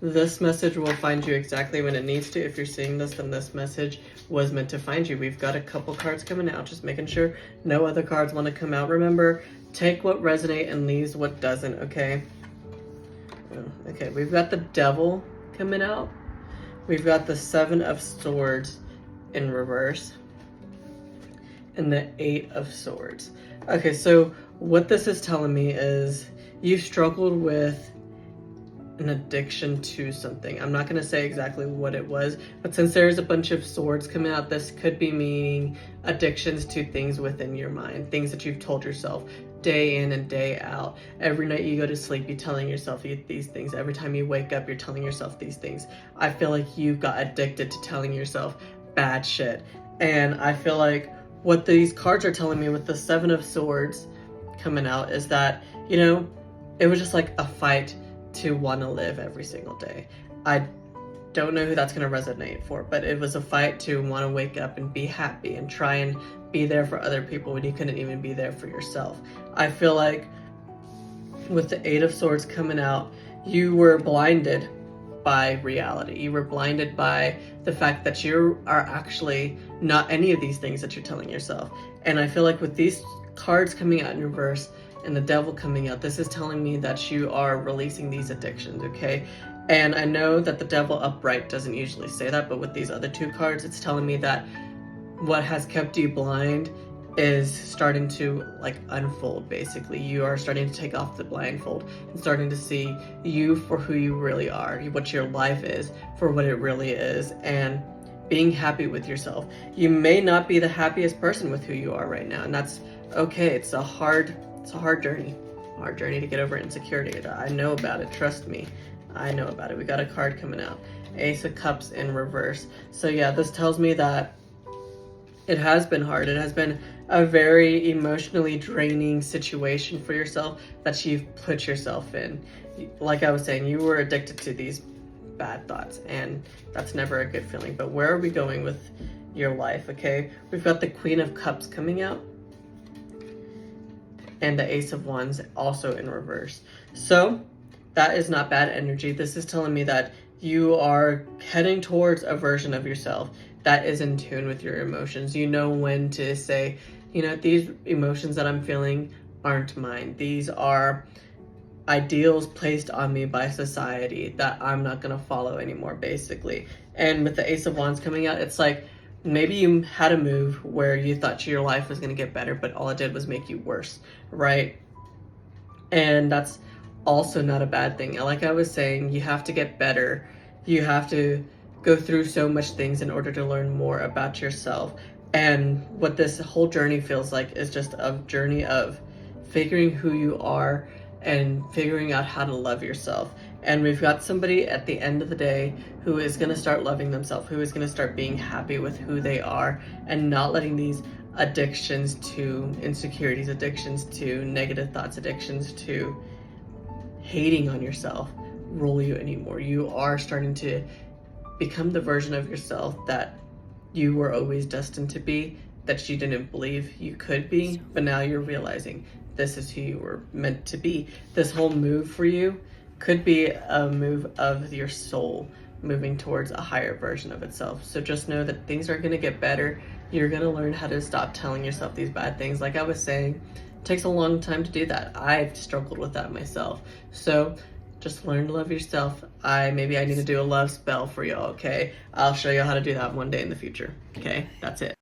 This message will find you exactly when it needs to. If you're seeing this, then this message was meant to find you. We've got a couple cards coming out, just making sure no other cards want to come out. Remember, take what resonates and leaves what doesn't, okay? Okay, we've got the Devil coming out. We've got the Seven of Swords in reverse. And the Eight of Swords. Okay, so what this is telling me is you've struggled with an addiction to something. I'm not going to say exactly what it was, but since there's a bunch of swords coming out, this could be meaning addictions to things within your mind, things that you've told yourself day in and day out. Every night you go to sleep, you're telling yourself these things. Every time you wake up, you're telling yourself these things. I feel like you got addicted to telling yourself bad shit. And I feel like what these cards are telling me with the Seven of Swords coming out is that, you know, it was just like a fight to want to live every single day. I don't know who that's going to resonate for, but it was a fight to want to wake up and be happy and try and be there for other people when you couldn't even be there for yourself. I feel like with the Eight of Swords coming out, you were blinded by reality. You were blinded by the fact that you are actually not any of these things that you're telling yourself. And I feel like with these cards coming out in reverse and the Devil coming out, this is telling me that you are releasing these addictions, okay? And I know that the Devil upright doesn't usually say that, but with these other two cards, it's telling me that what has kept you blind is starting to like unfold. Basically, you are starting to take off the blindfold and starting to see you for who you really are, what your life is for what it really is, and being happy with yourself. You may not be the happiest person with who you are right now, and that's okay. It's a hard journey. Hard journey to get over insecurity. I know about it, trust me. I know about it. We got a card coming out. Ace of Cups in reverse. So yeah, this tells me that it has been hard. It has been a very emotionally draining situation for yourself that you've put yourself in. Like I was saying, you were addicted to these bad thoughts, and that's never a good feeling. But where are we going with your life, okay? We've got the Queen of Cups coming out and the Ace of Wands also in reverse. So that is not bad energy. This is telling me that you are heading towards a version of yourself that is in tune with your emotions. You know when to say, you know, these emotions that I'm feeling aren't mine. These are ideals placed on me by society that I'm not going to follow anymore, basically. And with the Ace of Wands coming out, it's like maybe you had a move where you thought your life was going to get better, but all it did was make you worse, right? And that's also not a bad thing. Like I was saying, you have to get better. You have to go through so much things in order to learn more about yourself. And what this whole journey feels like is just a journey of figuring who you are and figuring out how to love yourself. And we've got somebody at the end of the day who is going to start loving themselves, who is going to start being happy with who they are and not letting these addictions to insecurities, addictions to negative thoughts, addictions to hating on yourself rule you anymore. You are starting to become the version of yourself that you were always destined to be, that you didn't believe you could be, but now you're realizing this is who you were meant to be. This whole move for you could be a move of your soul moving towards a higher version of itself. So just know that things are going to get better. You're going to learn how to stop telling yourself these bad things. Like I was saying, it takes a long time to do that. I've struggled with that myself. So just learn to love yourself. Maybe I need to do a love spell for y'all, okay? I'll show you how to do that one day in the future, okay? That's it.